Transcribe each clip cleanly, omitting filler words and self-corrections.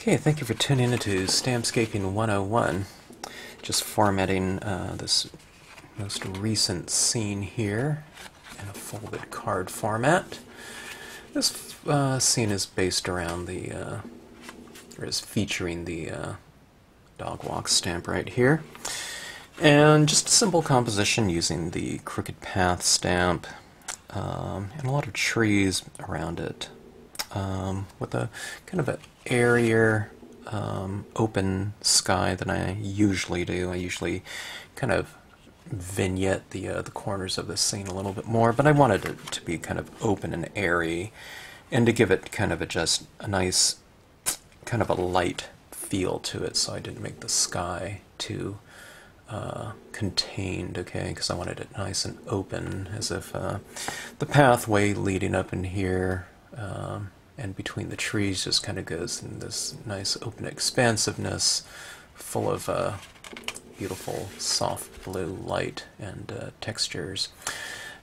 Okay, thank you for tuning into Stampscaping 101. Just formatting this most recent scene here in a folded card format. This scene is based around the, or is featuring the dog walk stamp right here. And just a simple composition using the crooked path stamp and a lot of trees around it. With a kind of an airier, open sky than I usually do. I usually kind of vignette the corners of the scene a little bit more, but I wanted it to be kind of open and airy, and to give it kind of just a nice, kind of a light feel to it, so I didn't make the sky too contained, okay, because I wanted it nice and open, as if the pathway leading up in here and between the trees just kind of goes in this nice open expansiveness full of beautiful soft blue light and textures.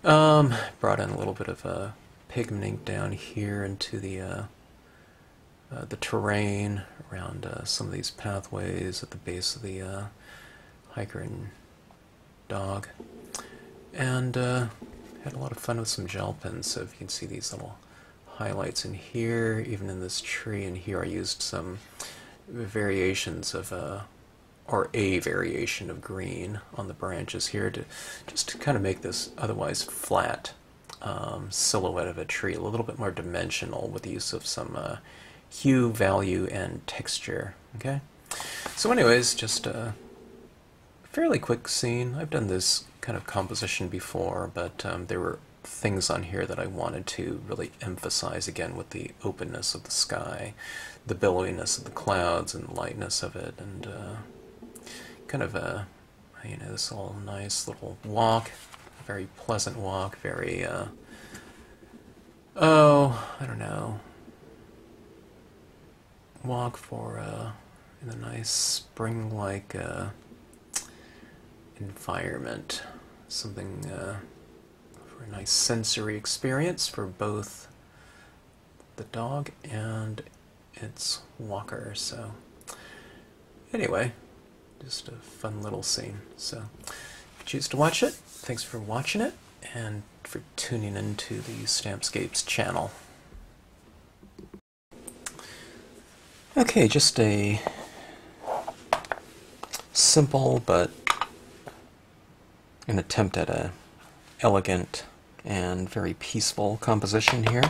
Brought in a little bit of pigmenting down here into the terrain around some of these pathways at the base of the hiker and dog, and had a lot of fun with some gel pens. So if you can see these little highlights in here, even in this tree in here, I used some variations of or a variation of green on the branches here to just to kind of make this otherwise flat silhouette of a tree a little bit more dimensional with the use of some hue, value, and texture. Okay, so anyways, just a fairly quick scene. I've done this kind of composition before, but there were things on here that I wanted to really emphasize again, with the openness of the sky, the billowiness of the clouds, and the lightness of it, and kind of a, you know, this all nice little walk, a very pleasant walk, very oh, I don't know, walk for in a nice spring-like environment, something for a nice sensory experience for both the dog and its walker. So anyway, just a fun little scene. So if you choose to watch it, thanks for watching it and for tuning into the Stampscapes channel. Okay, just a simple but an attempt at a elegant and very peaceful composition here.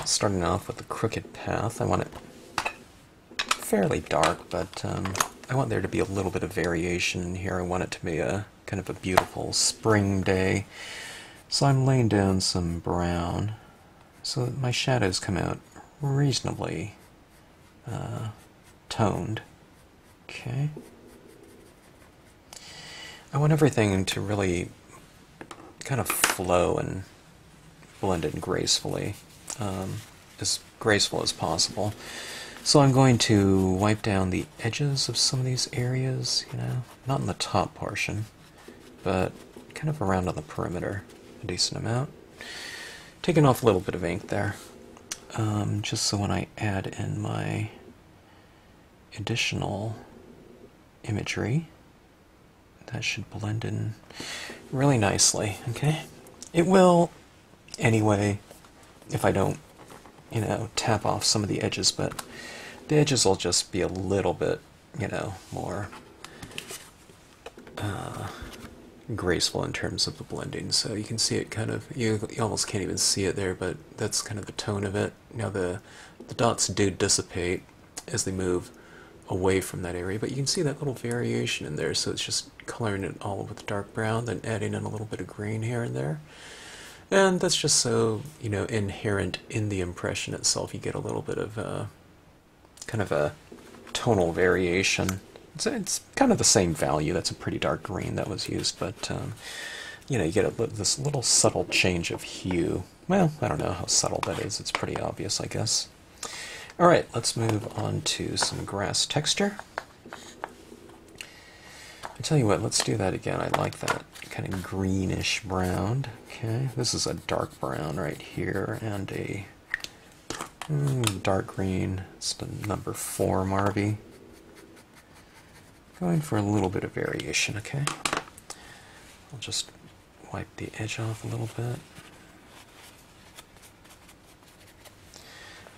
Starting off with the crooked path, I want it fairly dark, but I want there to be a little bit of variation in here. I want it to be a kind of a beautiful spring day, so I'm laying down some brown so that my shadows come out reasonably toned. Okay. I want everything to really kind of flow and blend in gracefully, as graceful as possible. So I'm going to wipe down the edges of some of these areas, you know, not in the top portion, but kind of around on the perimeter, a decent amount. Taking off a little bit of ink there, just so when I add in my additional imagery, that should blend in really nicely, okay? It will anyway if I don't, you know, tap off some of the edges, but the edges will just be a little bit, you know, more graceful in terms of the blending. So you can see it kind of, you almost can't even see it there, but that's kind of the tone of it. Now the dots do dissipate as they move away from that area, but you can see that little variation in there, so it's just coloring it all with dark brown, then adding in a little bit of green here and there. And that's just so, you know, inherent in the impression itself. You get a little bit of kind of a tonal variation. It's kind of the same value. That's a pretty dark green that was used, but you know, you get this little subtle change of hue. Well, I don't know how subtle that is. It's pretty obvious, I guess. Alright, let's move on to some grass texture. tell you what, let's do that again. I like that kind of greenish brown. Okay, this is a dark brown right here, and a dark green. It's the number 4 Marby. Going for a little bit of variation, okay? I'll just wipe the edge off a little bit.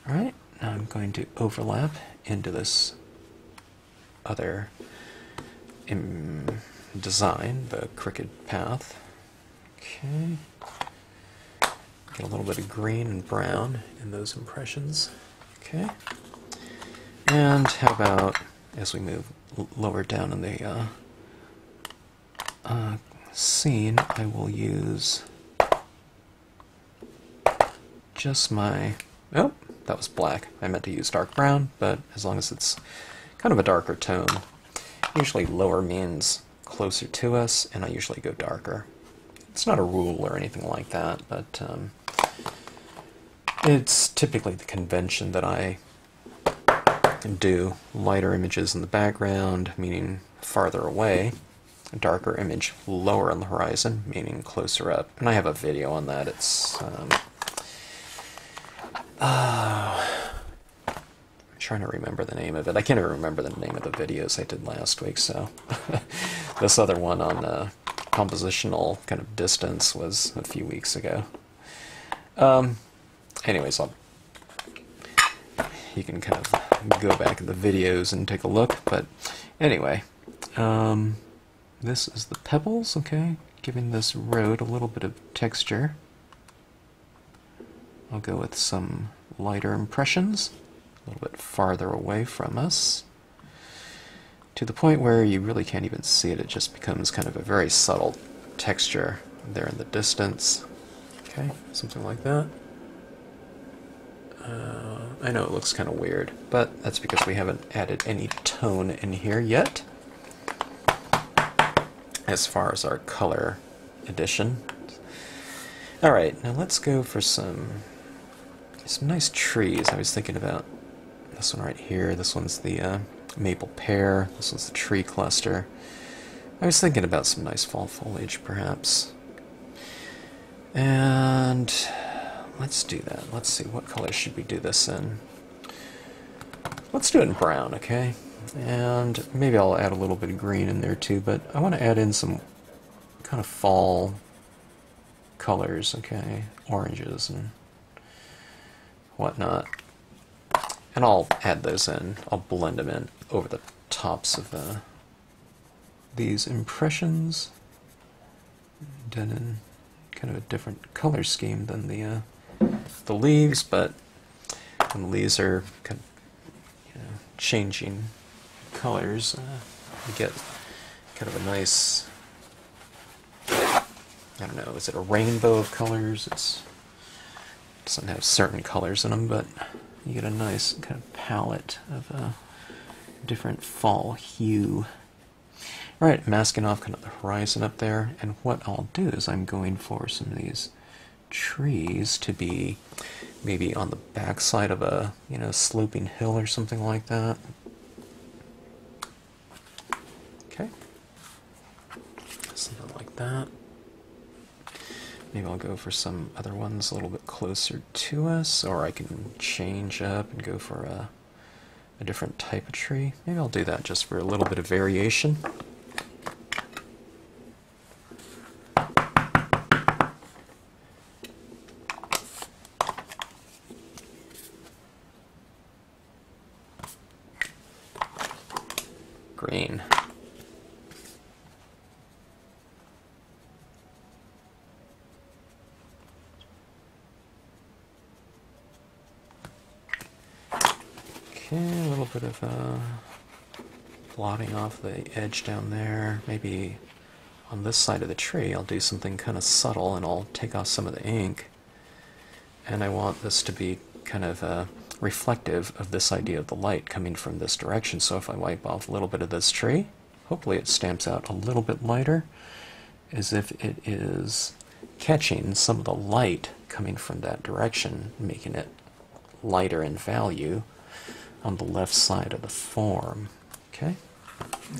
Alright, now I'm going to overlap into this other design, the crooked path. Okay. Get a little bit of green and brown in those impressions. Okay. And how about, as we move lower down in the scene, I will use just my... Oh, that was black. I meant to use dark brown, but as long as it's kind of a darker tone. Usually lower means closer to us, and I usually go darker. It's not a rule or anything like that, but it's typically the convention that I do lighter images in the background, meaning farther away, a darker image lower on the horizon, meaning closer up. And I have a video on that. It's I'm trying to remember the name of it. I can't even remember the name of the videos I did last week, so this other one on compositional kind of distance was a few weeks ago. Anyways, you can kind of go back in the videos and take a look, but anyway, this is the Pebbles, okay, giving this road a little bit of texture. I'll go with some lighter impressions, a little bit farther away from us, to the point where you really can't even see it. It just becomes kind of a very subtle texture there in the distance. Okay, something like that. I know it looks kind of weird, but that's because we haven't added any tone in here yet as far as our color addition. Alright, now let's go for some nice trees. I was thinking about this one right here. This one's the maple pear. This one's the tree cluster. I was thinking about some nice fall foliage, perhaps. And let's do that. Let's see, what color should we do this in? Let's do it in brown, okay? And maybe I'll add a little bit of green in there too, but I want to add in some kind of fall colors, okay? Oranges and whatnot. And I'll add those in. I'll blend them in over the tops of these impressions. Done in kind of a different color scheme than the leaves, but when the leaves are kind of, changing colors, you get kind of a nice, I don't know, is it a rainbow of colors? It doesn't have certain colors in them, but you get a nice kind of palette of a different fall hue. Alright, masking off kind of the horizon up there, and what I'll do is I'm going for some of these trees to be maybe on the back side of a, sloping hill or something like that. Okay. Something like that. Maybe I'll go for some other ones a little bit closer to us, or I can change up and go for a different type of tree. Maybe I'll do that just for a little bit of variation. Green. Okay, a little bit of blotting off the edge down there. Maybe on this side of the tree I'll do something kind of subtle, and I'll take off some of the ink. And I want this to be kind of reflective of this idea of the light coming from this direction. So if I wipe off a little bit of this tree, hopefully it stamps out a little bit lighter, as if it is catching some of the light coming from that direction, making it lighter in value on the left side of the form. Okay,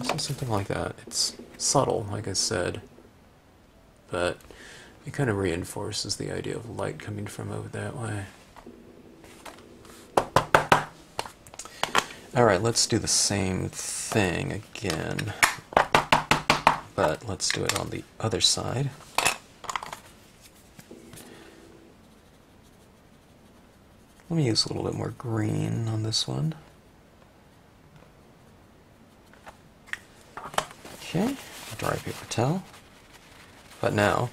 so something like that. It's subtle, like I said, but it kind of reinforces the idea of light coming from over that way. Alright, let's do the same thing again, but let's do it on the other side. Let me use a little bit more green on this one. Okay, dry paper towel. But now,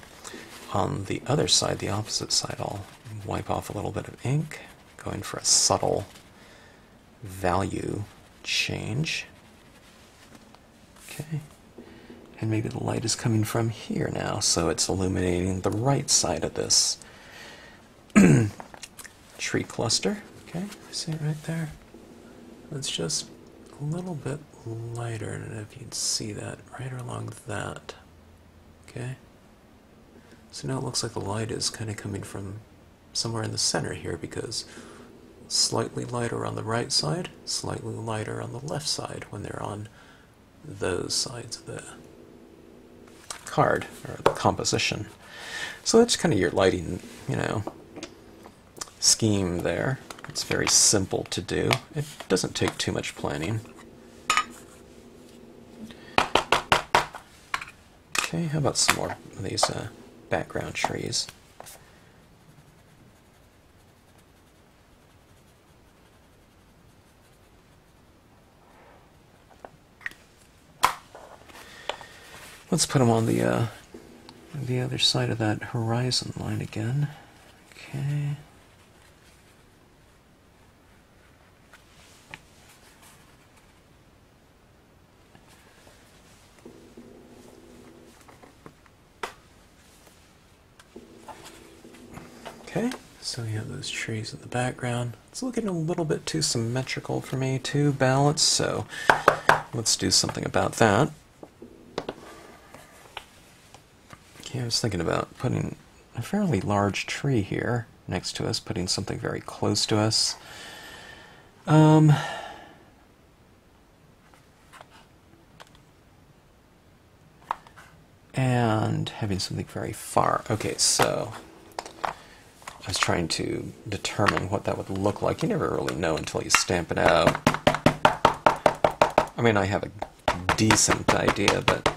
on the other side, the opposite side, I'll wipe off a little bit of ink, going for a subtle value change. Okay, and maybe the light is coming from here now, so it's illuminating the right side of this tree cluster. Okay, see it right there? It's just a little bit lighter, and if you can see that right along that. Okay, so now it looks like the light is kind of coming from somewhere in the center here, because slightly lighter on the right side, slightly lighter on the left side when they're on those sides of the card, or the composition. So that's kind of your lighting, scheme there. It's very simple to do. It doesn't take too much planning. Okay, how about some more of these background trees? Let's put them on the other side of that horizon line again. Okay. Okay, so we have those trees in the background. It's looking a little bit too symmetrical for me, too balanced, so let's do something about that. Okay, I was thinking about putting a fairly large tree here next to us, putting something very close to us. And having something very far. Okay, so I was trying to determine what that would look like. You never really know until you stamp it out. I mean, I have a decent idea, but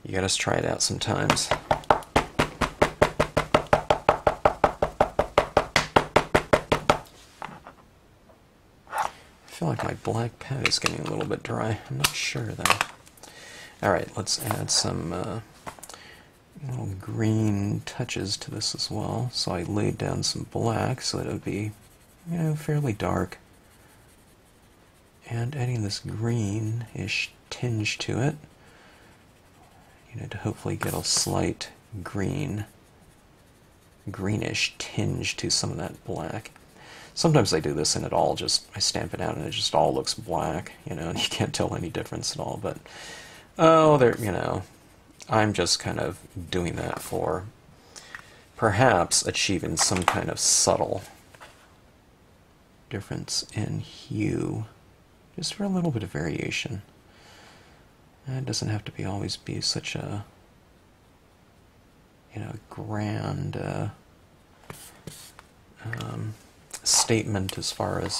you gotta try it out sometimes. I feel like my black pen is getting a little bit dry. I'm not sure though. Alright, let's add some little green touches to this as well. So I laid down some black so that it would be, fairly dark. And adding this greenish tinge to it, to hopefully get a slight greenish tinge to some of that black. Sometimes I do this and I stamp it out and it just all looks black, and you can't tell any difference at all, but I'm just kind of doing that for perhaps achieving some kind of subtle difference in hue, just for a little bit of variation. It doesn't have to always be such a grand statement as far as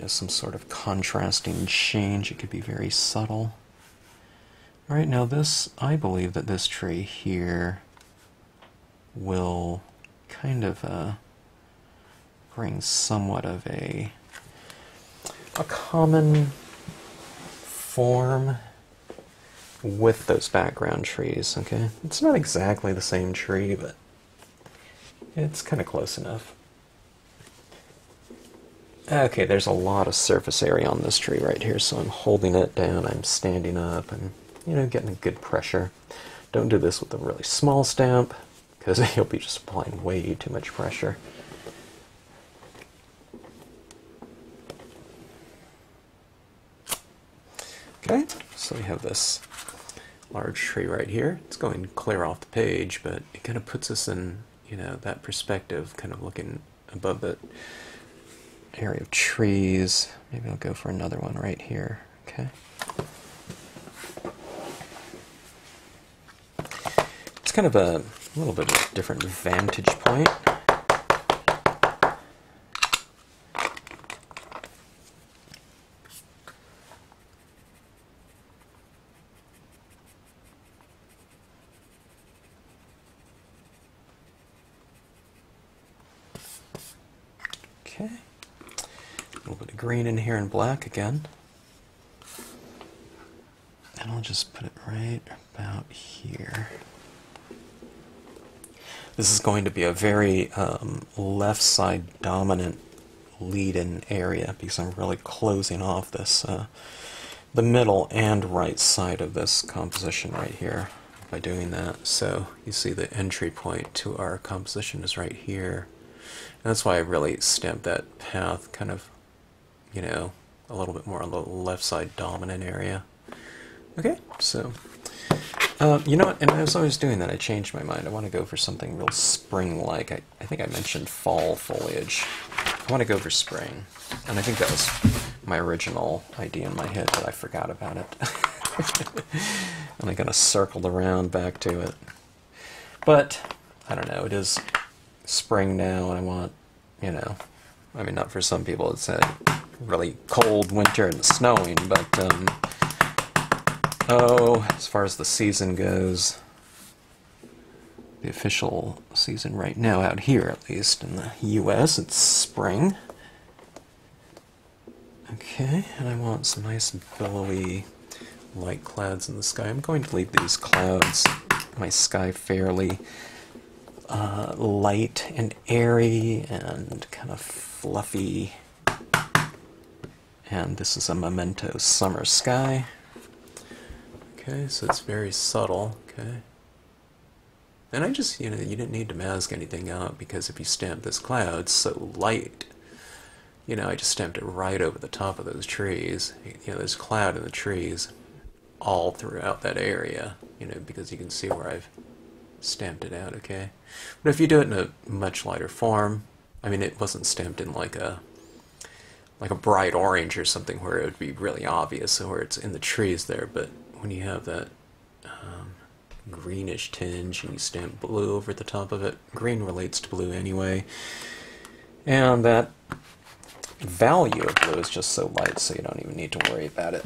some sort of contrasting change. It could be very subtle. All right, now I believe that this tree here will kind of bring somewhat of a common form with those background trees, okay? It's not exactly the same tree, but it's kind of close enough. Okay, there's a lot of surface area on this tree right here, so I'm holding it down, I'm standing up, and, getting a good pressure. Don't do this with a really small stamp, because you'll be just applying way too much pressure. Okay, so we have this large tree right here. It's going clear off the page, but it kind of puts us in, that perspective, kind of looking above it. area of trees. Maybe I'll go for another one right here. Okay. It's kind of a little bit of a different vantage point. Okay. A little bit of green in here and black again. And I'll just put it right about here. This is going to be a very left side dominant lead-in area because I'm really closing off this, the middle and right side of this composition right here by doing that. So you see the entry point to our composition is right here. And that's why I really stamped that path kind of, you know, a little bit more on the left side dominant area. Okay, so you know what, and as I was doing that, I changed my mind. I want to go for something real spring-like. I think I mentioned fall foliage. I want to go for spring. And I think that was my original idea in my head, but I forgot about it. And I kind of circled around back to it. But, I don't know, it is spring now, and I want, you know, I mean, not for some people, it's a really cold winter and snowing, but, oh, as far as the season goes, the official season right now, out here at least, in the US, it's spring. Okay, and I want some nice billowy light clouds in the sky. I'm going to leave these clouds, my sky, fairly light and airy and kind of fluffy. And this is a Memento summer sky. Okay, so it's very subtle, okay. And I just, you know, you didn't need to mask anything out because if you stamp this cloud so light, you know, I just stamped it right over the top of those trees. You know, there's cloud in the trees all throughout that area, you know, because you can see where I've stamped it out, okay? But if you do it in a much lighter form, I mean, it wasn't stamped in like a bright orange or something where it would be really obvious or where it's in the trees there, but when you have that greenish tinge and you stamp blue over the top of it, green relates to blue anyway, and that value of blue is just so light so you don't even need to worry about it.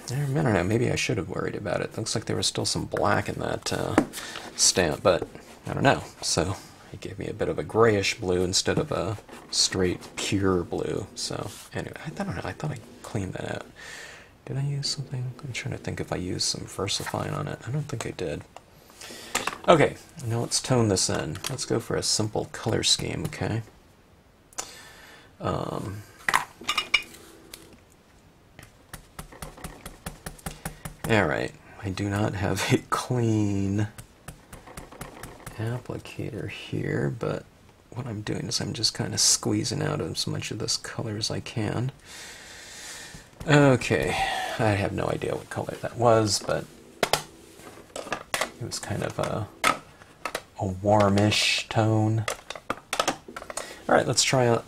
I don't know, maybe I should have worried about it. Looks like there was still some black in that stamp, but I don't know. So it gave me a bit of a grayish blue instead of a straight pure blue. So anyway, I don't know, I thought I cleaned that out. Did I use something? I'm trying to think if I used some VersaFine on it. I don't think I did. Okay, now let's tone this in. Let's go for a simple color scheme, okay? Alright, I do not have a clean applicator here, but what I'm doing is I'm just kind of squeezing out as much of this color as I can. Okay, I have no idea what color that was, but it was kind of a warmish tone. Alright, let's try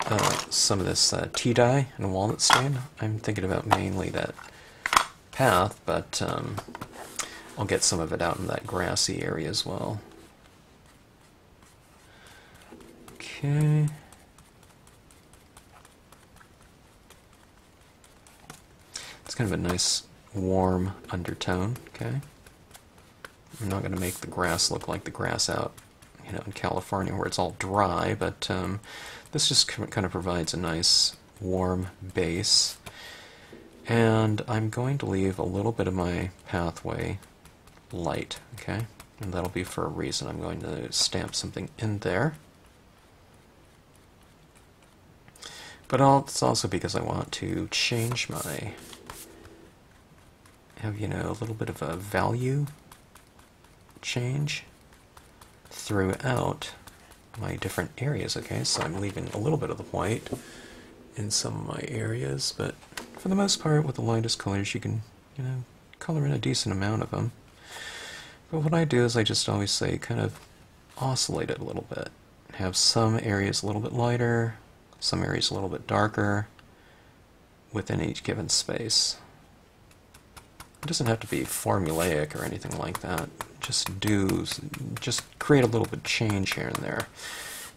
some of this tea dye and walnut stain. I'm thinking about mainly that path, but I'll get some of it out in that grassy area as well. Okay. It's kind of a nice warm undertone, okay? I'm not going to make the grass look like the grass out, you know, in California where it's all dry, but this just kind of provides a nice warm base. And I'm going to leave a little bit of my pathway light, okay? And that'll be for a reason. I'm going to stamp something in there. But it's also because I want to change my, have, you know, a little bit of a value change throughout my different areas, okay? So I'm leaving a little bit of the white in some of my areas, but for the most part, with the lightest colors, you can, you know, color in a decent amount of them. But what I do is I just always say kind of oscillate it a little bit. Have some areas a little bit lighter, some areas a little bit darker within each given space. It doesn't have to be formulaic or anything like that. Just create a little bit of change here and there.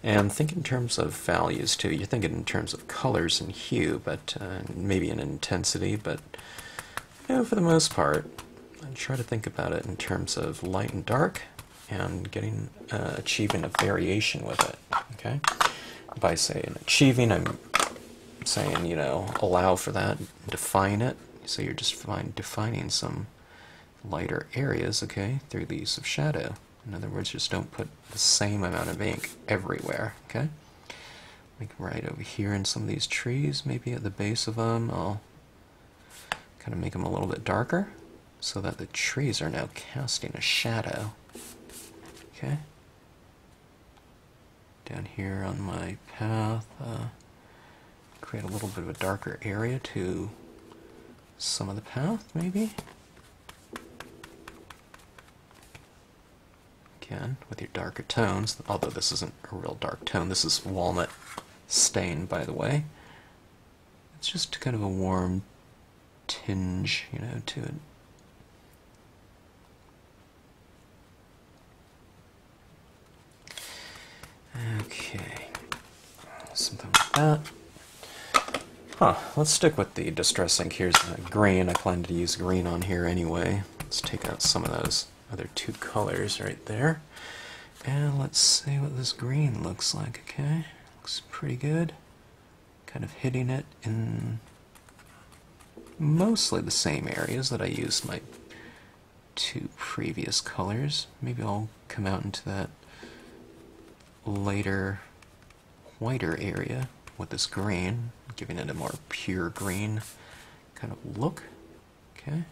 And think in terms of values too. You're thinking in terms of colors and hue, but maybe in intensity, but for the most part, I try to think about it in terms of light and dark and achieving a variation with it. Okay? By saying achieving, I'm saying, allow for that, define it. So you're just defining some lighter areas, okay, through the use of shadow. In other words, just don't put the same amount of ink everywhere, okay? Like right over here in some of these trees, maybe at the base of them, I'll kind of make them a little bit darker so that the trees are now casting a shadow, okay? Down here on my path, create a little bit of a darker area to some of the path, maybe. Again, with your darker tones, although this isn't a real dark tone, this is walnut stain, by the way. It's just kind of a warm tinge, to it. Okay, something like that. Let's stick with the distress ink. Here's green. I plan to use green on here anyway. Let's take out some of those other two colors right there. And let's see what this green looks like, okay? Looks pretty good. Kind of hitting it in mostly the same areas that I used my two previous colors. Maybe I'll come out into that later, whiter area with this green, giving it a more pure green kind of look. Okay.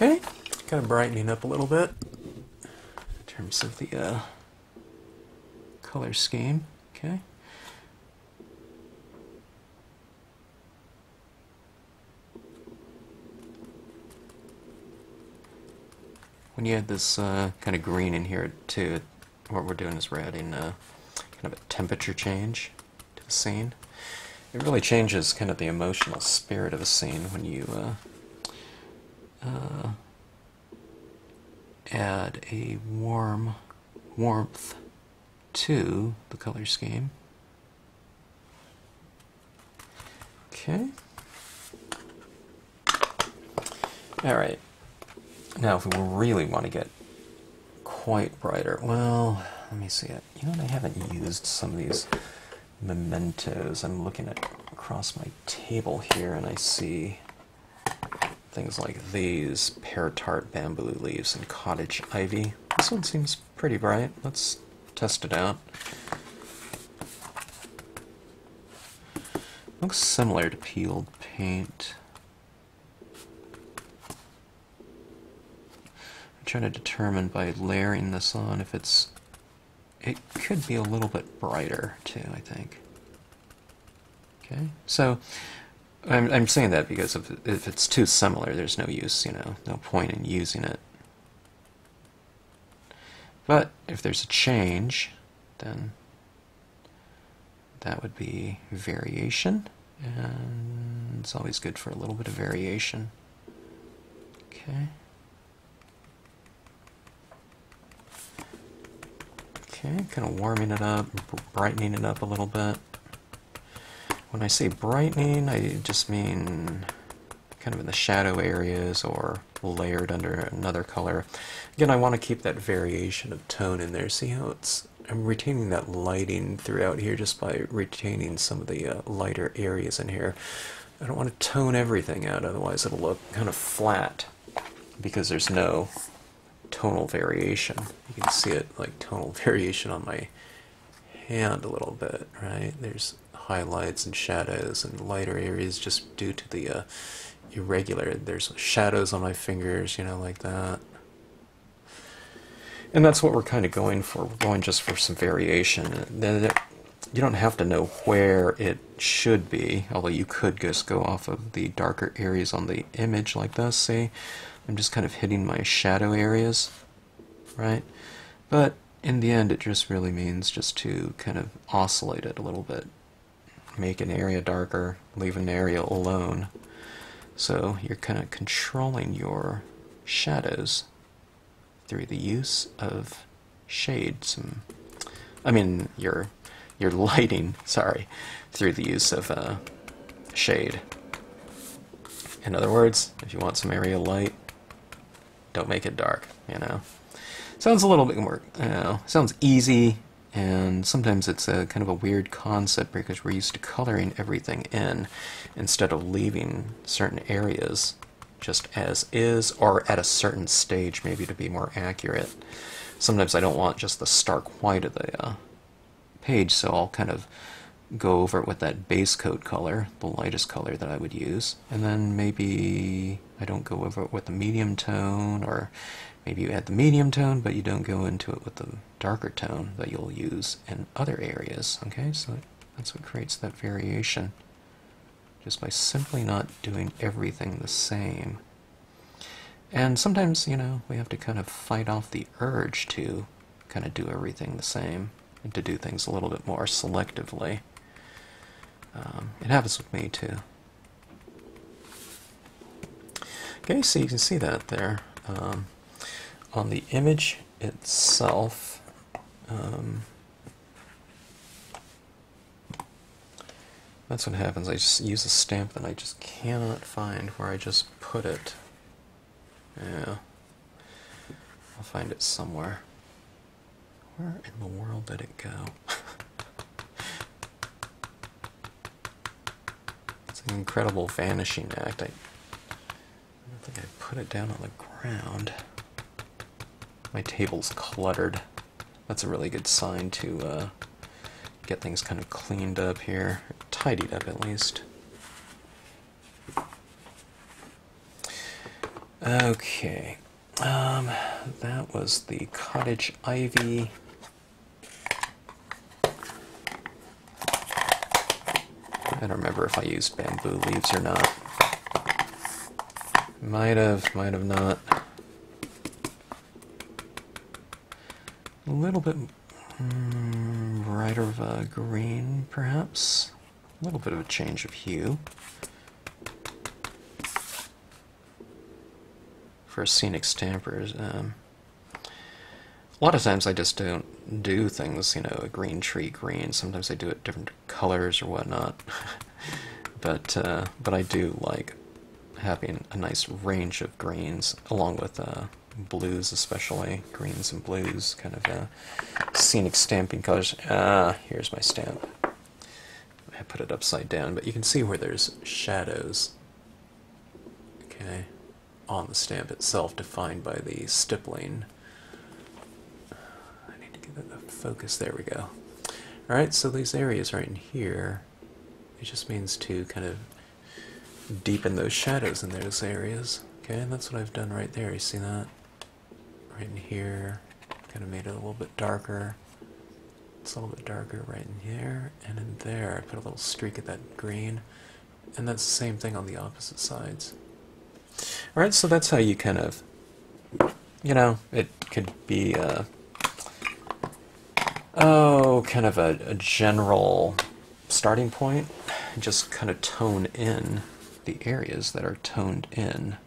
Okay, kind of brightening up a little bit in terms of the color scheme. Okay. When you add this kind of green in here too, what we're doing is we're adding kind of a temperature change to the scene. It really changes kind of the emotional spirit of a scene when you add a warmth to the color scheme. Okay. Alright. Now if we really want to get quite brighter, well, let me see it. I haven't used some of these mementos. I'm looking across my table here and I see things like these, pear tart bamboo leaves and cottage ivy. This one seems pretty bright. Let's test it out. Looks similar to peeled paint. I'm trying to determine by layering this on if it could be a little bit brighter too, I think. Okay, so I'm saying that because if it's too similar, there's no use, no point in using it. But if there's a change, then that would be variation, and it's always good for a little bit of variation. Okay. Okay, kind of warming it up, brightening it up a little bit. When I say brightening, I just mean kind of in the shadow areas or layered under another color. Again, I want to keep that variation of tone in there. See how I'm retaining that lighting throughout here just by retaining some of the lighter areas in here. I don't want to tone everything out, otherwise it'll look kind of flat. because there's no tonal variation. You can see it like tonal variation on my hand a little bit, right? There's highlights and shadows and lighter areas just due to the irregular. There's shadows on my fingers, you know, like that. And that's what we're kind of going for. We're going just for some variation. You don't have to know where it should be, although you could just go off of the darker areas on the image like this. See, I'm just kind of hitting my shadow areas, right? But in the end, it just really means just to kind of oscillate it a little bit. Make an area darker, leave an area alone. So you're kind of controlling your shadows through the use of shades. I mean, your lighting, sorry, through the use of shade. In other words, if you want some area light, don't make it dark, you know. Sounds a little bit more, you know, sounds easy, and sometimes it's a kind of a weird concept because we're used to coloring everything in instead of leaving certain areas just as is, or at a certain stage maybe to be more accurate. Sometimes I don't want just the stark white of the page, so I'll kind of go over it with that base coat color, the lightest color that I would use, and then maybe I don't go over it with the medium tone, or maybe you add the medium tone but you don't go into it with the darker tone that you'll use in other areas. Okay, so that's what creates that variation, just by simply not doing everything the same. And sometimes, you know, we have to kind of fight off the urge to kind of do everything the same and to do things a little bit more selectively. It happens with me too. Okay, so you can see that there. On the image itself, that's what happens. I just use a stamp that I just cannot find where I just put it. Yeah, I'll find it somewhere. Where in the world did it go? It's an incredible vanishing act. I don't think I put it down on the ground. My table's cluttered. That's a really good sign to get things kind of cleaned up here, tidied up at least. Okay, that was the cottage ivy. I don't remember if I used bamboo leaves or not. Might have not. A little bit brighter of a green, perhaps. A little bit of a change of hue. For scenic stampers. A lot of times I just don't do things, you know, a green tree green. Sometimes I do it different colors or whatnot. but I do like having a nice range of greens, along with blues especially, greens and blues, kind of scenic stamping colors. Here's my stamp. I put it upside down, but you can see where there's shadows, okay, on the stamp itself, defined by the stippling. I need to get it the focus. There we go. Alright, so these areas right in here, it just means to kind of deepen those shadows in those areas. Okay, and that's what I've done right there. You see that? Right in here, kind of made it a little bit darker. It's a little bit darker right in here, and in there I put a little streak of that green, and that's the same thing on the opposite sides. Alright, so that's how you kind of, you know, it could be kind of a general starting point. Just kind of tone in the areas that are toned in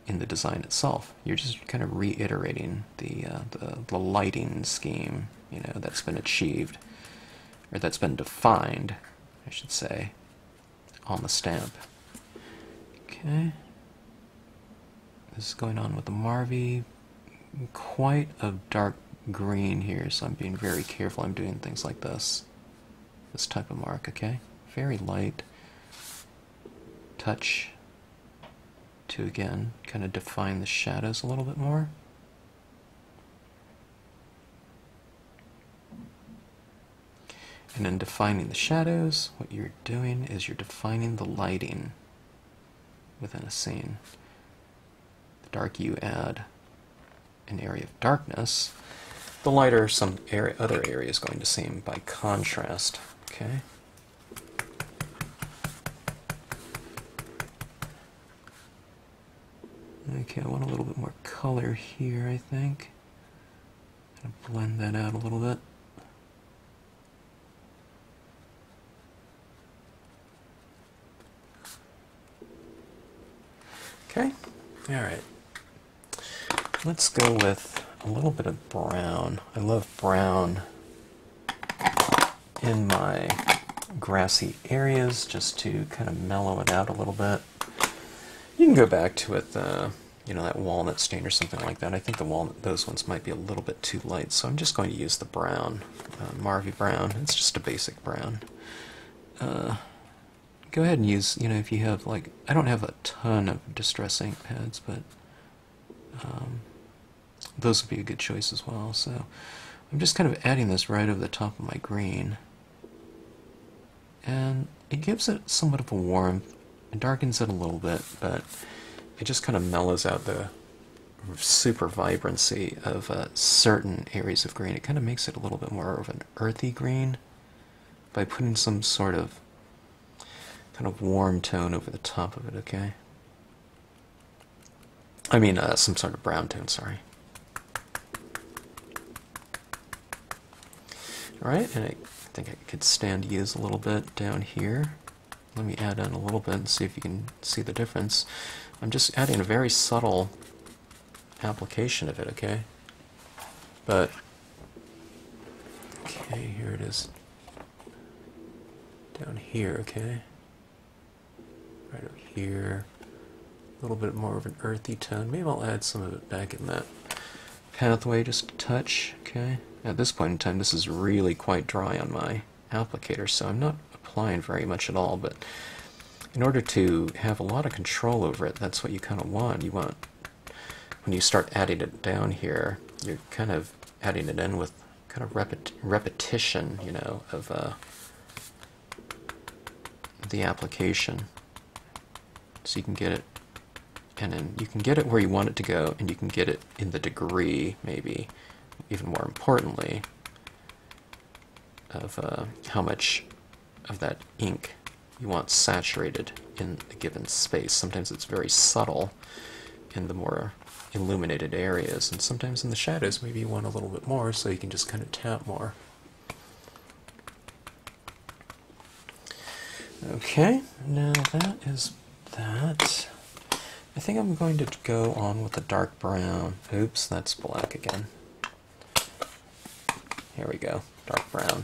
the design itself. You're just kind of reiterating the lighting scheme, you know, that's been achieved, or that's been defined, I should say, on the stamp. Okay. This is going on with the Marvy. Quite a dark green here, so I'm being very careful. I'm doing things like this type of mark, okay? Very light touch to, again, kind of define the shadows a little bit more. And in defining the shadows, what you're doing is you're defining the lighting within a scene. The darker you add an area of darkness, the lighter some other area is going to seem by contrast. Okay. Okay, I want a little bit more color here, I think. Kind of blend that out a little bit. Okay, alright. Let's go with a little bit of brown. I love brown in my grassy areas just to kind of mellow it out a little bit. You can go back to it, you know, that walnut stain or something like that. I think those ones might be a little bit too light, so I'm just going to use the brown, Marvy brown. It's just a basic brown. Go ahead and use, you know, if you have, like, I don't have a ton of Distress ink pads, but those would be a good choice as well. So I'm just kind of adding this right over the top of my green, and it gives it somewhat of a warmth. It darkens it a little bit, but it just kind of mellows out the super vibrancy of certain areas of green. It kind of makes it a little bit more of an earthy green by putting some sort of kind of warm tone over the top of it, okay? I mean, some sort of brown tone, sorry. Alright, and I think I could stand to use a little bit down here. Let me add in a little bit and see if you can see the difference. I'm just adding a very subtle application of it, okay? But, okay, here it is. Down here, okay? Right over here. A little bit more of an earthy tone. Maybe I'll add some of it back in that pathway just a touch, okay? At this point in time, this is really quite dry on my applicator, so I'm not applying very much at all, but in order to have a lot of control over it, that's what you kind of want. You want, when you start adding it down here, you're kind of adding it in with kind of repetition, you know, of the application. So you can get it, and then you can get it where you want it to go, and you can get it in the degree, maybe, even more importantly, of how much of that ink you want saturated in a given space. Sometimes it's very subtle in the more illuminated areas, and sometimes in the shadows maybe you want a little bit more, so you can just kind of tap more. Okay, now that is that. I think I'm going to go on with the dark brown. Oops, that's black again. Here we go, dark brown.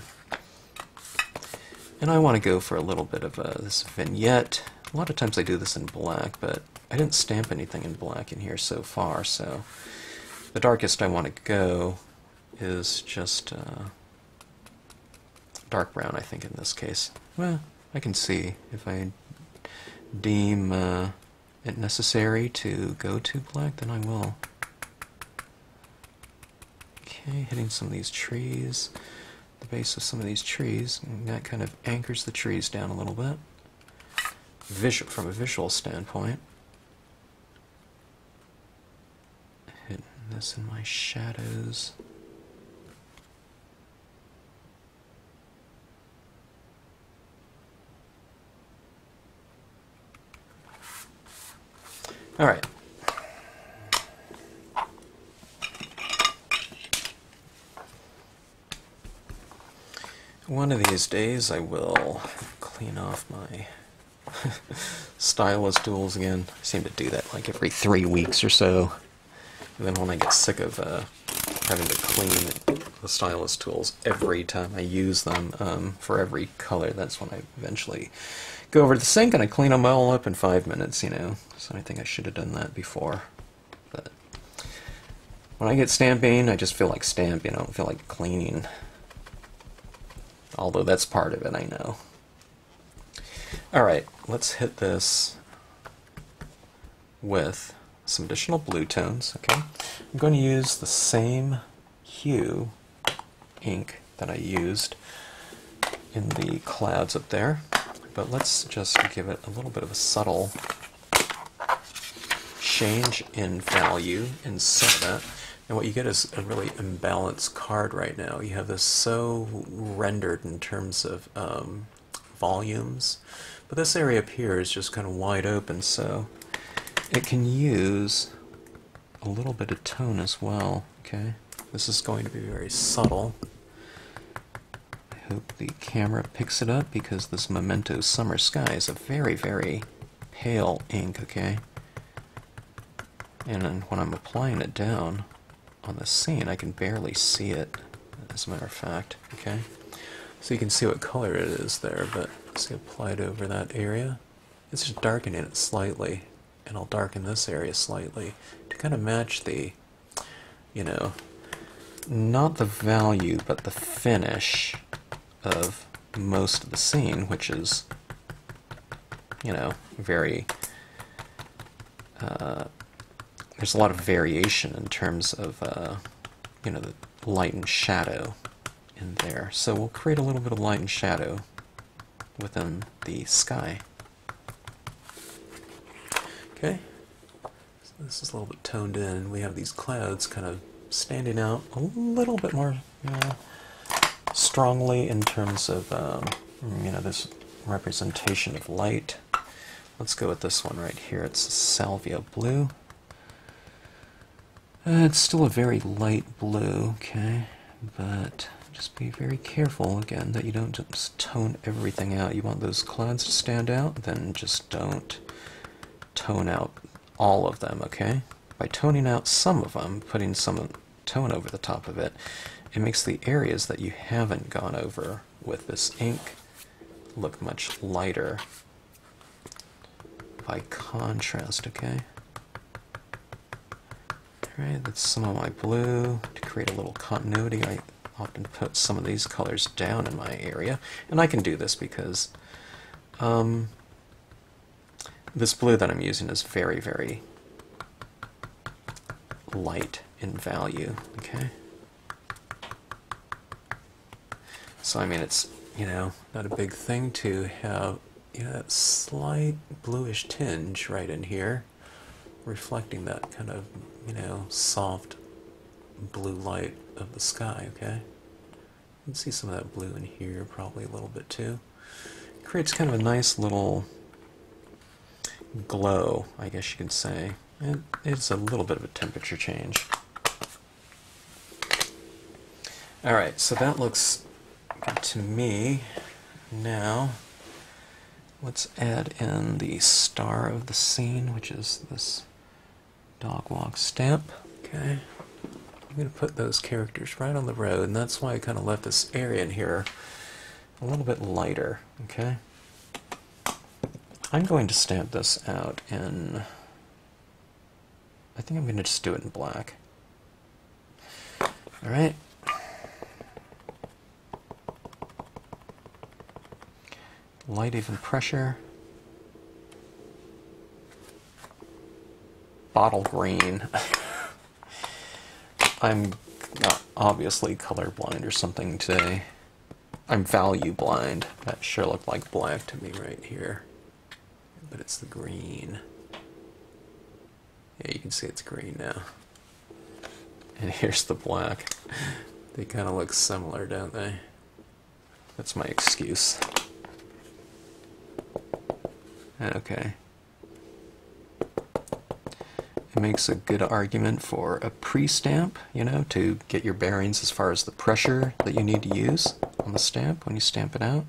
And I want to go for a little bit of this vignette. A lot of times I do this in black, but I didn't stamp anything in black in here so far, so the darkest I want to go is just dark brown, I think, in this case. Well, I can see if I deem it necessary to go to black, then I will. Okay, hitting some of these trees, the base of some of these trees, and that kind of anchors the trees down a little bit. From a visual standpoint. Hitting this in my shadows. All right. One of these days I will clean off my stylus tools again. I seem to do that like every 3 weeks or so. And then when I get sick of having to clean the stylus tools every time I use them for every color, that's when I eventually go over to the sink and I clean them all up in 5 minutes, you know. So I think I should have done that before. But when I get stamping, I just feel like stamping. I don't feel like cleaning. Although that's part of it, I know. Alright, let's hit this with some additional blue tones. Okay, I'm going to use the same hue ink that I used in the clouds up there, but let's just give it a little bit of a subtle change in value instead of that. And what you get is a really imbalanced card right now. You have this so rendered in terms of volumes, but this area up here is just kind of wide open, so it can use a little bit of tone as well. Okay, this is going to be very subtle. I hope the camera picks it up because this Memento Summer Sky is a very, very pale ink, okay? And then when I'm applying it down on the scene, I can barely see it, as a matter of fact, okay? So you can see what color it is there, but see applied over that area. It's just darkening it slightly, and I'll darken this area slightly to kind of match the, you know, not the value, but the finish of most of the scene, which is, you know, very, there's a lot of variation in terms of, you know, the light and shadow in there. So we'll create a little bit of light and shadow within the sky. Okay, so this is a little bit toned in. We have these clouds kind of standing out a little bit more strongly in terms of, you know, this representation of light. Let's go with this one right here. It's Salvia Blue. It's still a very light blue, okay, but just be very careful, again, that you don't just tone everything out. You want those clouds to stand out, then just don't tone out all of them, okay? By toning out some of them, putting some tone over the top of it, it makes the areas that you haven't gone over with this ink look much lighter by contrast, okay? Alright, that's some of my blue. To create a little continuity, I often put some of these colors down in my area. And I can do this because this blue that I'm using is very, very light in value, okay? So, I mean, it's, you know, not a big thing to have, you know, that slight bluish tinge right in here, reflecting that kind of, you know, soft blue light of the sky, okay? You can see some of that blue in here, probably a little bit too. It creates kind of a nice little glow, I guess you could say. And it's a little bit of a temperature change. Alright, so that looks good to me. Now, let's add in the star of the scene, which is this dog walk stamp. Okay, I'm going to put those characters right on the road, and that's why I kind of left this area in here a little bit lighter. Okay, I'm going to stamp this out in, I think I'm going to just do it in black. Alright. Light even pressure. Bottle green. I'm not obviously colorblind or something today. I'm value blind. That sure looked like black to me right here. But it's the green. Yeah, you can see it's green now. And here's the black. They kind of look similar, don't they? That's my excuse. Okay. It makes a good argument for a pre-stamp, you know, to get your bearings as far as the pressure that you need to use on the stamp when you stamp it out.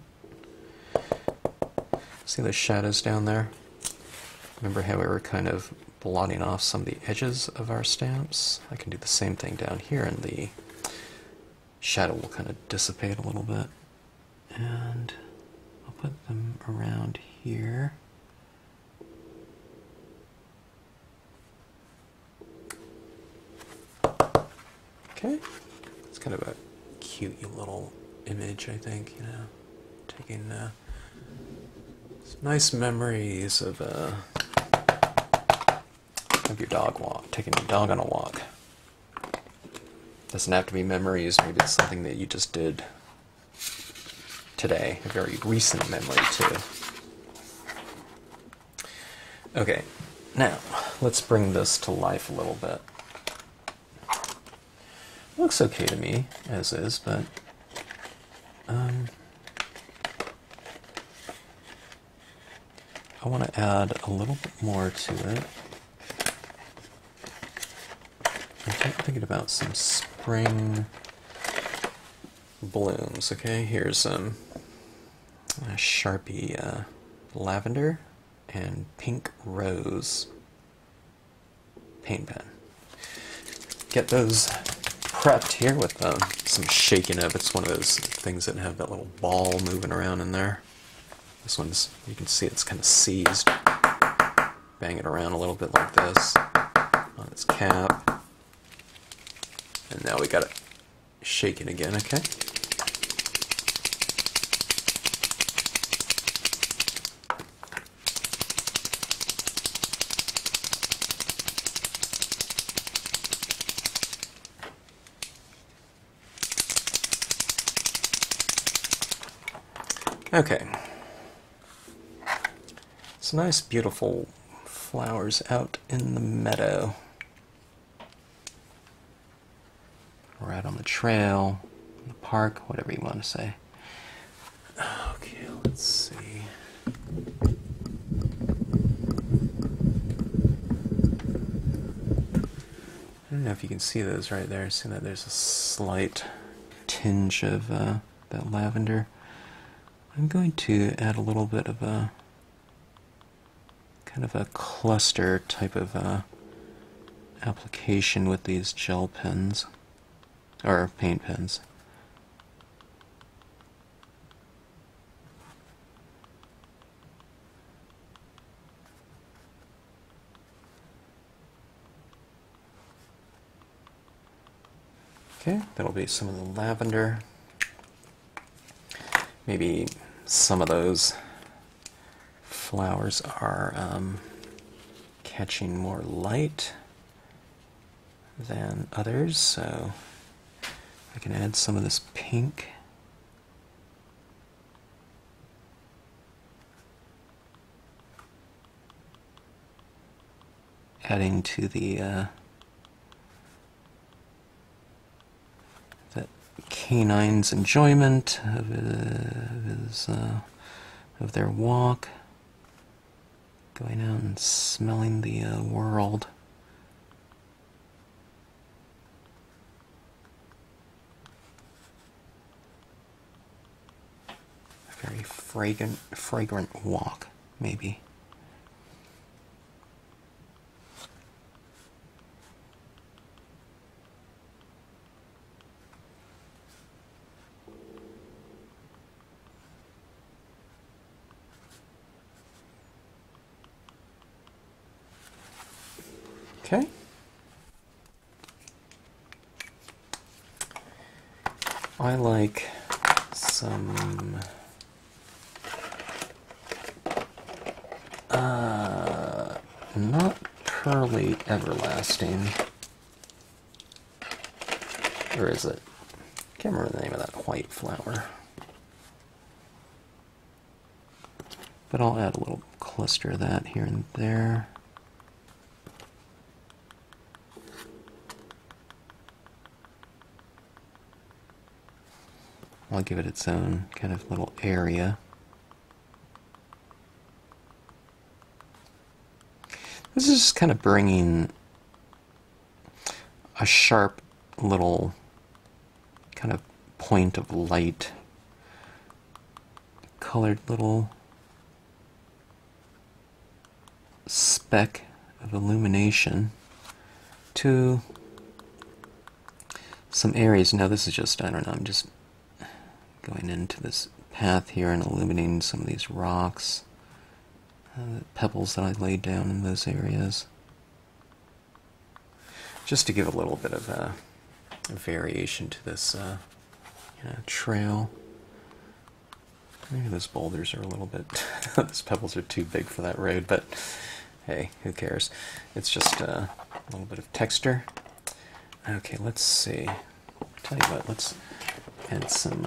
See those shadows down there? Remember how we were kind of blotting off some of the edges of our stamps? I can do the same thing down here, and the shadow will kind of dissipate a little bit. And I'll put them around here. Okay, it's kind of a cute little image, I think, you know, taking some nice memories of of your dog walk, taking your dog on a walk. Doesn't have to be memories, maybe it's something that you just did today, a very recent memory too. Okay, now let's bring this to life a little bit. Looks okay to me, as is, but I want to add a little bit more to it. I'm thinking about some spring blooms. Okay, here's a Sharpie lavender and pink rose paint pen. Get those prepped here with some shaking up. It's one of those things that have that little ball moving around in there. This one's, you can see it's kind of seized. Bang it around a little bit like this on its cap. And now we got it shaking again, okay? Okay. Some nice, beautiful flowers out in the meadow. Or out on the trail, in the park, whatever you want to say. Okay, let's see. I don't know if you can see those right there. See that there's a slight tinge of that lavender. I'm going to add a little bit of a kind of a cluster type of application with these gel pens, or paint pens. Okay, that'll be some of the lavender. Maybe some of those flowers are catching more light than others, so I can add some of this pink. Adding to the that canine's enjoyment of their walk, going out and smelling the world. A very fragrant walk, maybe. Okay. I like some not pearly everlasting, or is it? Can't remember the name of that white flower. But I'll add a little cluster of that here and there. I'll give it its own kind of little area. This is just kind of bringing a sharp little kind of point of light, colored little speck of illumination to some areas. Now this is just, I don't know, I'm just going into this path here and illuminating some of these rocks, the pebbles that I laid down in those areas, just to give a little bit of a variation to this trail. Maybe those boulders are a little bit, those pebbles are too big for that road, but hey, who cares? It's just a little bit of texture. Okay, let's see. Tell you what, let's add some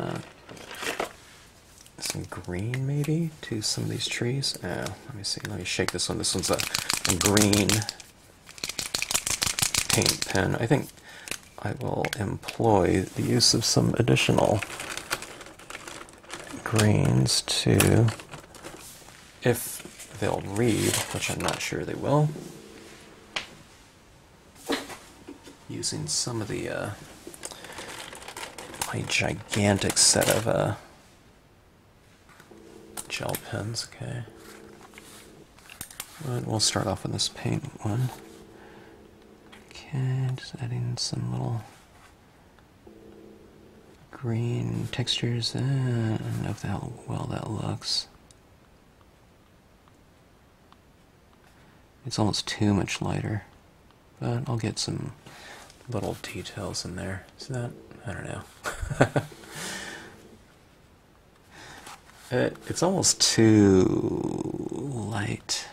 green maybe to some of these trees. Let me see. Let me shake this one. This one's a green paint pen. I think I will employ the use of some additional greens to, if they'll read, which I'm not sure they will, using some of the my gigantic set of gel pens. Okay, but we'll start off with this paint one. Okay, just adding some little green textures. I don't know how well that looks. It's almost too much lighter, but I'll get some little details in there. See that? I don't know. It's almost too light,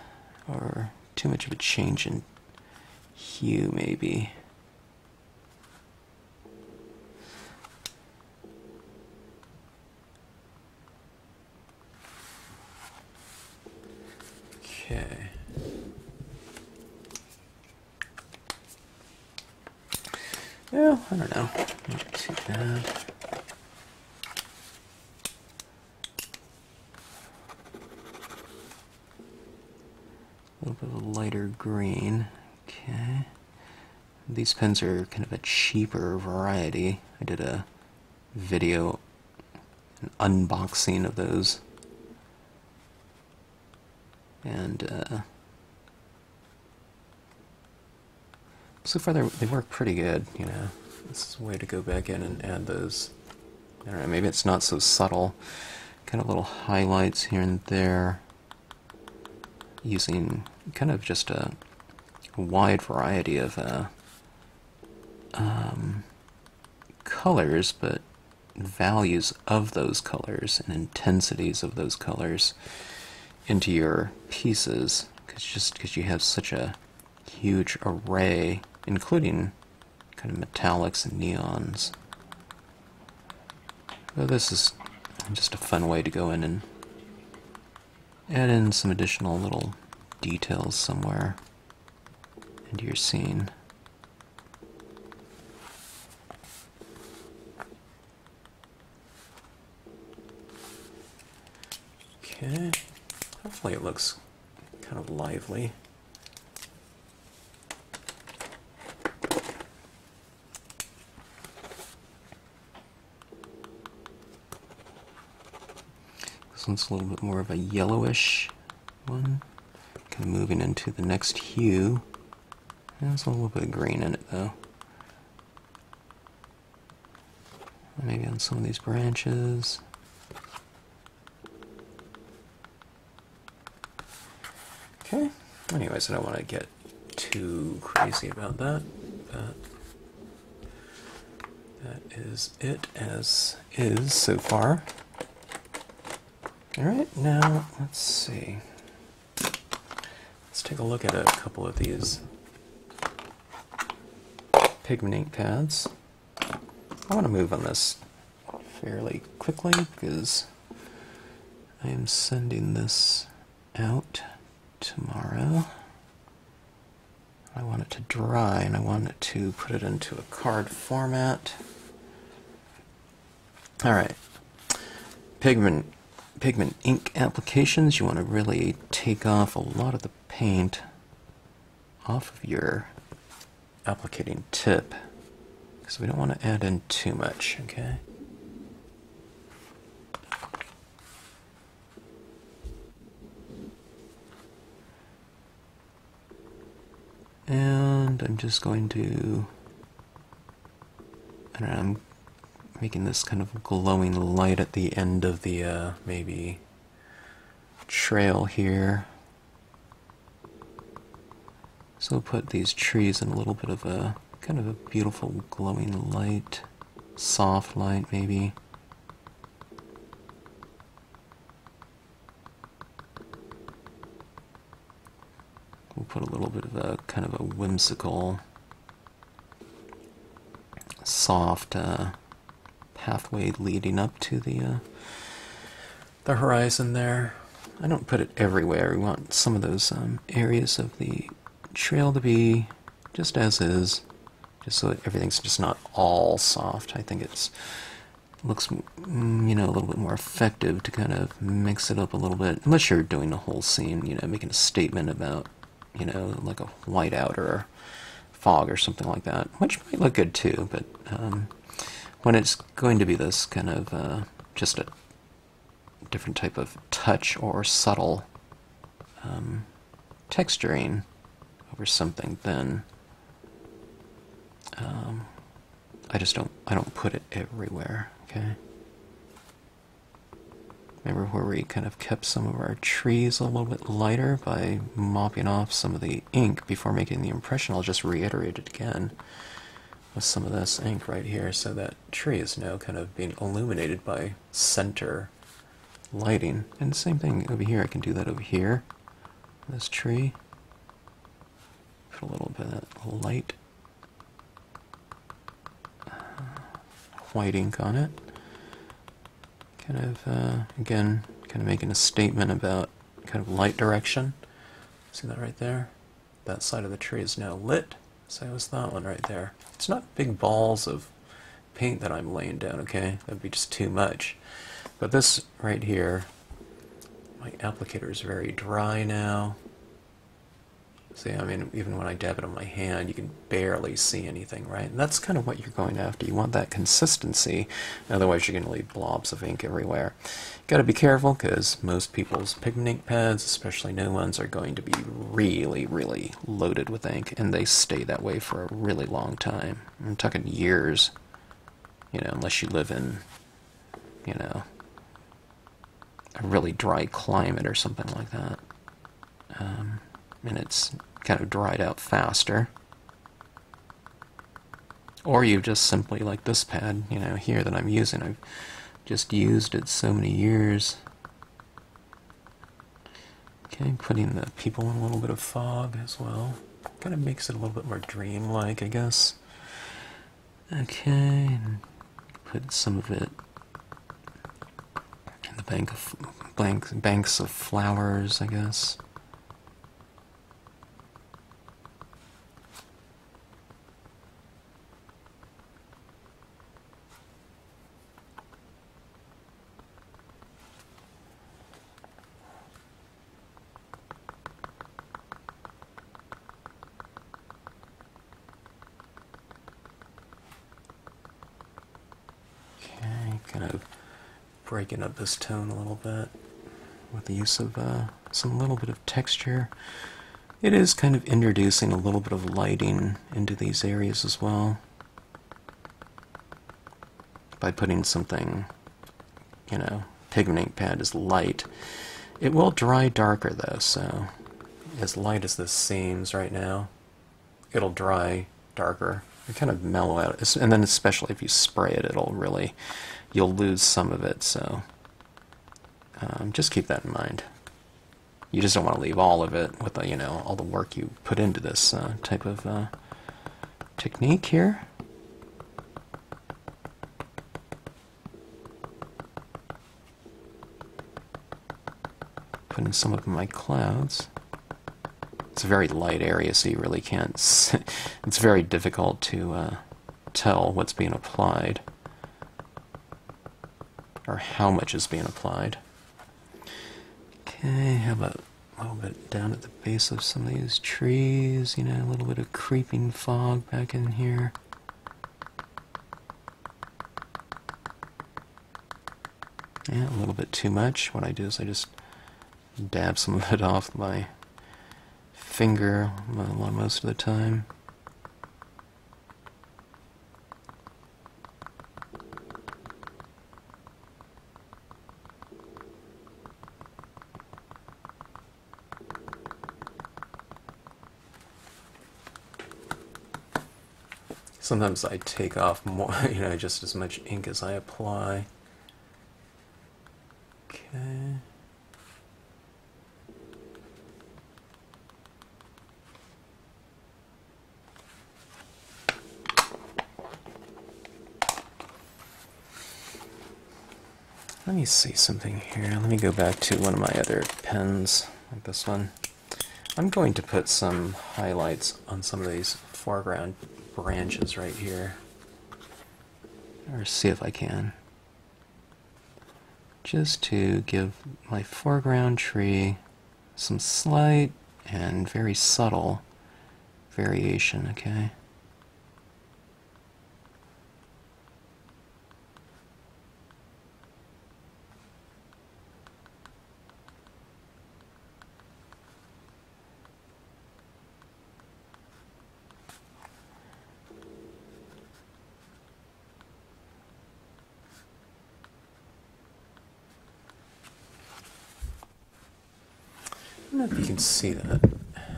or too much of a change in hue, maybe. Okay. Well, I don't know. Not too bad. A little bit of a lighter green. Okay. These pens are kind of a cheaper variety. I did a video, an unboxing of those. And so far they work pretty good, you know. This is a way to go back in and add those. I don't know, maybe it's not so subtle. Kind of little highlights here and there, using kind of just a wide variety of colors, but values of those colors and intensities of those colors into your pieces, because you have such a huge array, including kind of metallics and neons. Well, this is just a fun way to go in and add in some additional little details somewhere into your scene. Okay, hopefully it looks kind of lively. This one's a little bit more of a yellowish one, kind of moving into the next hue. There's a little bit of green in it though. Maybe on some of these branches. Okay, anyways, I don't want to get too crazy about that, but that is it as is so far. Alright, now let's see. Let's take a look at a couple of these pigment ink pads. I want to move on this fairly quickly because I am sending this out tomorrow. I want it to dry and I want it to put it into a card format. Alright, pigment ink applications. You want to really take off a lot of the paint off of your applicating tip, because we don't want to add in too much, okay? And I'm just going to, I don't know, I'm making this kind of glowing light at the end of the maybe trail here. So we'll put these trees in a little bit of a kind of a beautiful glowing light, soft light maybe. whimsical, soft pathway leading up to the horizon there. I don't put it everywhere. We want some of those areas of the trail to be just as is, just so that everything's just not all soft. I think it looks, a little bit more effective to kind of mix it up a little bit, unless you're doing a whole scene, making a statement about, like a whiteout or fog or something like that, which might look good too, but when it's going to be this kind of just a different type of touch or subtle texturing over something, then I don't put it everywhere, okay? Remember where we kind of kept some of our trees a little bit lighter by mopping off some of the ink before making the impression? I'll just reiterate it again with some of this ink right here, so that tree is now kind of being illuminated by center lighting. And the same thing over here, I can do that over here, this tree. Put a little bit of light, white ink on it. Kind of, again, kind of making a statement about kind of light direction. See that right there? That side of the tree is now lit. So was that one right there. It's not big balls of paint that I'm laying down, okay? That'd be just too much. But this right here, my applicator is very dry now. See, I mean, even when I dab it on my hand, you can barely see anything, right? And that's kind of what you're going after. You want that consistency, otherwise you're going to leave blobs of ink everywhere. Got to be careful, because most people's pigment ink pads, especially new ones, are going to be really, really loaded with ink, and they stay that way for a really long time. I'm talking years, unless you live in, a really dry climate or something like that. And it's kind of dried out faster. Or you just simply, like this pad, here that I'm using, I've just used it so many years. Okay, putting the people in a little bit of fog as well. Kind of makes it a little bit more dreamlike, I guess. Okay, and put some of it in the banks of flowers, I guess. Kind of breaking up this tone a little bit with the use of some little bit of texture. It is kind of introducing a little bit of lighting into these areas as well by putting something, pigment ink pad is light. It will dry darker though, so as light as this seems right now, it'll dry darker. It kind of mellow out, and then especially if you spray it, you'll lose some of it, so just keep that in mind. You just don't want to leave all of it with all the work you put into this type of technique here. Put in some of my clouds. It's a very light area, so you really can't. It's very difficult to tell what's being applied or how much is being applied. Okay, how about a little bit down at the base of some of these trees? A little bit of creeping fog back in here. Yeah, a little bit too much. What I do is I just dab some of it off my finger most of the time. Sometimes I take off more, just as much ink as I apply. Okay. Let me see something here. Let me go back to one of my other pens, like this one. I'm going to put some highlights on some of these foreground branches right here. Or see if I can. Just to give my foreground tree some slight and very subtle variation, okay? I don't know if you can see that.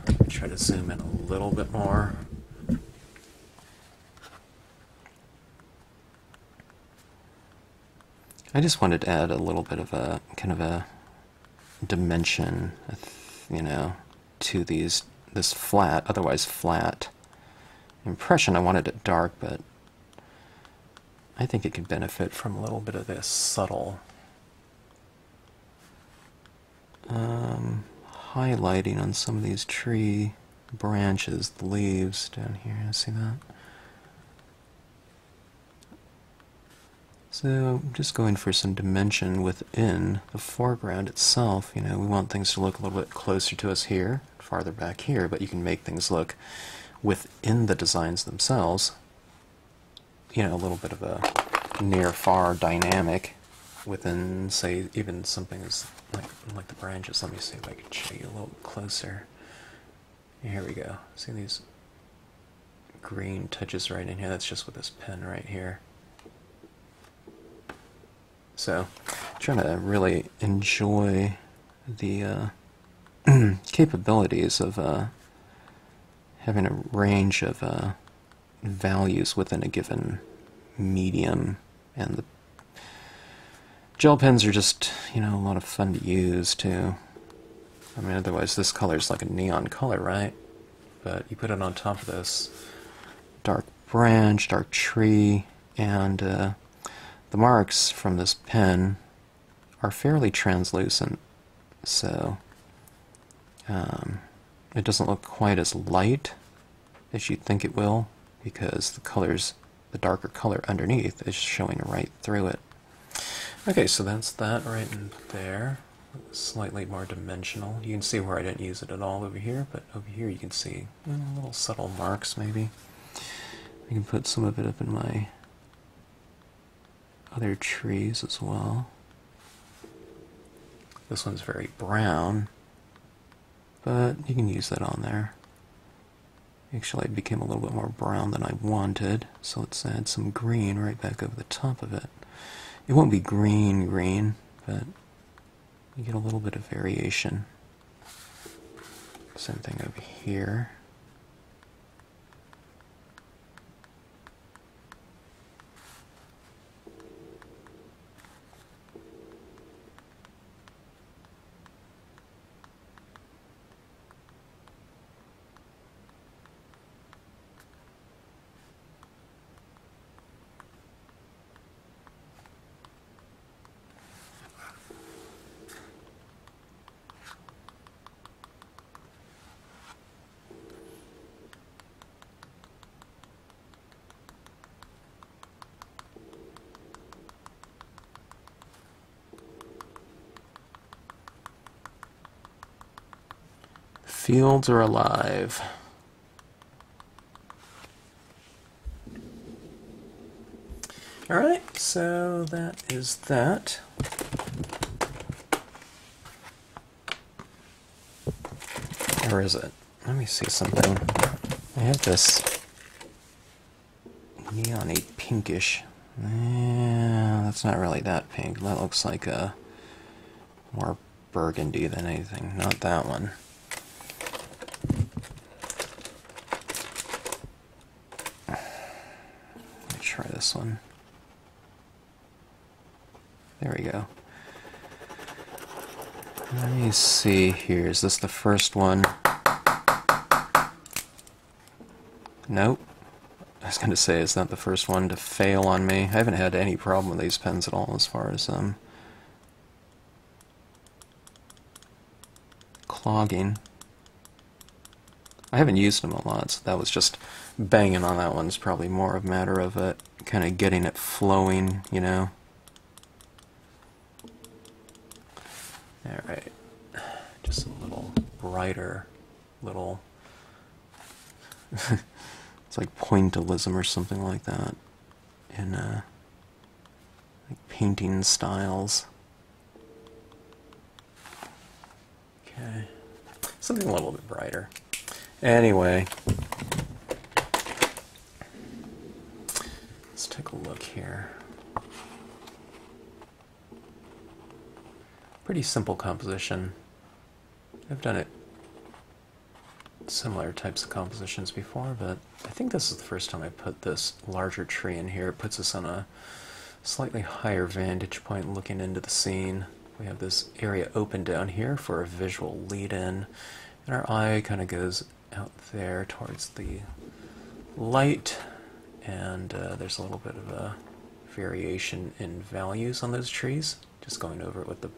Let me try to zoom in a little bit more. I just wanted to add a little bit of a kind of a dimension, you know, to this flat, otherwise flat impression. I wanted it dark, but I think it could benefit from a little bit of this subtle highlighting on some of these tree branches, the leaves down here. See that? So I'm just going for some dimension within the foreground itself. You know, we want things to look a little bit closer to us here, farther back here, but you can make things look within the designs themselves. You know, a little bit of a near-far dynamic within, say, even something as like the branches. Let me see if I can show you a little closer. Here we go. See these green touches right in here? That's just with this pen right here. So, trying to really enjoy the capabilities of having a range of values within a given medium, and the gel pens are just, you know, a lot of fun to use too. I mean, otherwise this color is like a neon color, right? But you put it on top of this dark branch, dark tree, and the marks from this pen are fairly translucent, so it doesn't look quite as light as you'd think it will, because the darker color underneath is showing right through it. Okay, so that's that right in there. Slightly more dimensional. You can see where I didn't use it at all over here, but over here you can see little subtle marks maybe. I can put some of it up in my other trees as well. This one's very brown, but you can use that on there. Actually, it became a little bit more brown than I wanted, so let's add some green right back over the top of it. It won't be green, but you get a little bit of variation. Same thing over here. Fields are alive. Alright, so that is that. Where is it? Let me see something. I have this neon-y pinkish. Yeah, that's not really that pink. That looks like a more burgundy than anything. Not that one. Try this one. There we go. Let me see here. Is this the first one? Nope. I was going to say, is that the first one to fail on me? I haven't had any problem with these pens at all as far as clogging. I haven't used them a lot, so that was just banging on that one's probably more of a matter of it kind of getting it flowing, you know. Alright, just a little brighter, little, it's like pointillism or something like that in like painting styles. Okay, something a little bit brighter. Anyway, let's take a look here. Pretty simple composition. I've done it similar types of compositions before, but I think this is the first time I put this larger tree in here. It puts us on a slightly higher vantage point looking into the scene. We have this area open down here for a visual lead-in, and our eye kind of goes out there towards the light, and there's a little bit of a variation in values on those trees. Just going over it with the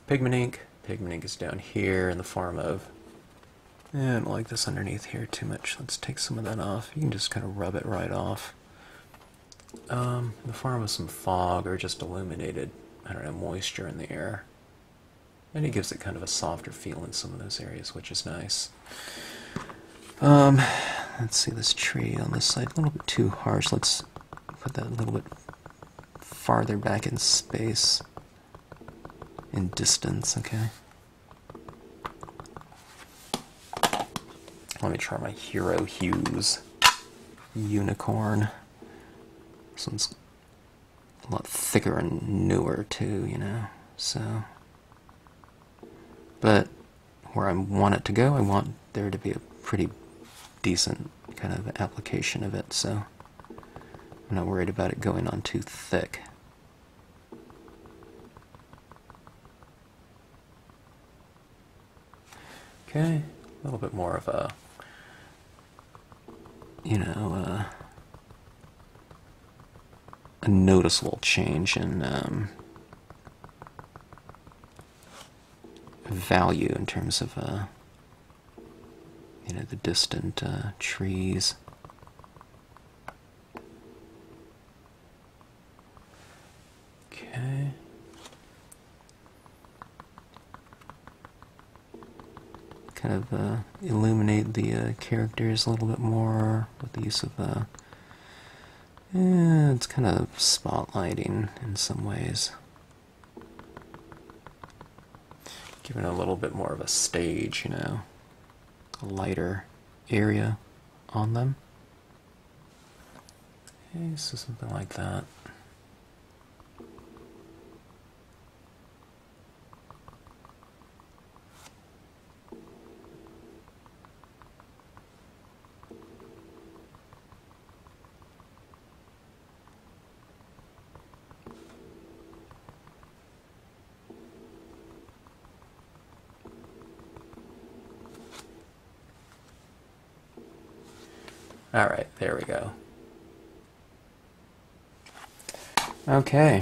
pigment ink. Pigment ink is down here in the form of, I don't like this underneath here too much. Let's take some of that off. You can just kind of rub it right off. In the form of some fog or just illuminated, I don't know, moisture in the air. And it gives it kind of a softer feel in some of those areas, which is nice. Let's see, this tree on this side, a little bit too harsh. Let's put that a little bit farther back in space, in distance, okay? Let me try my Hero Hues Unicorn. This one's a lot thicker and newer too, you know, so. But where I want it to go, I want there to be a pretty decent kind of application of it, so I'm not worried about it going on too thick. Okay, a little bit more of a, you know, a noticeable change in value in terms of, you know, the distant trees. Okay. Kind of illuminate the characters a little bit more with the use of it's kind of spotlighting in some ways. Giving it a little bit more of a stage, you know, a lighter area on them. Okay, so something like that. Alright, there we go. Okay.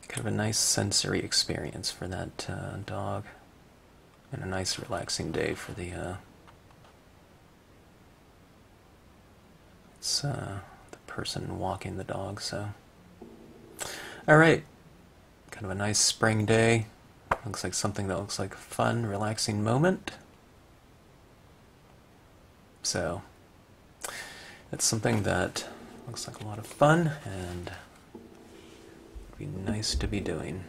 Kind of a nice sensory experience for that dog. And a nice relaxing day for the person walking the dog, so. Alright. Kind of a nice spring day. Looks like something that looks like a fun, relaxing moment. So, it's something that looks like a lot of fun and would be nice to be doing.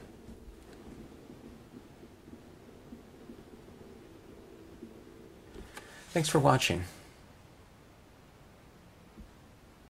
Thanks for watching.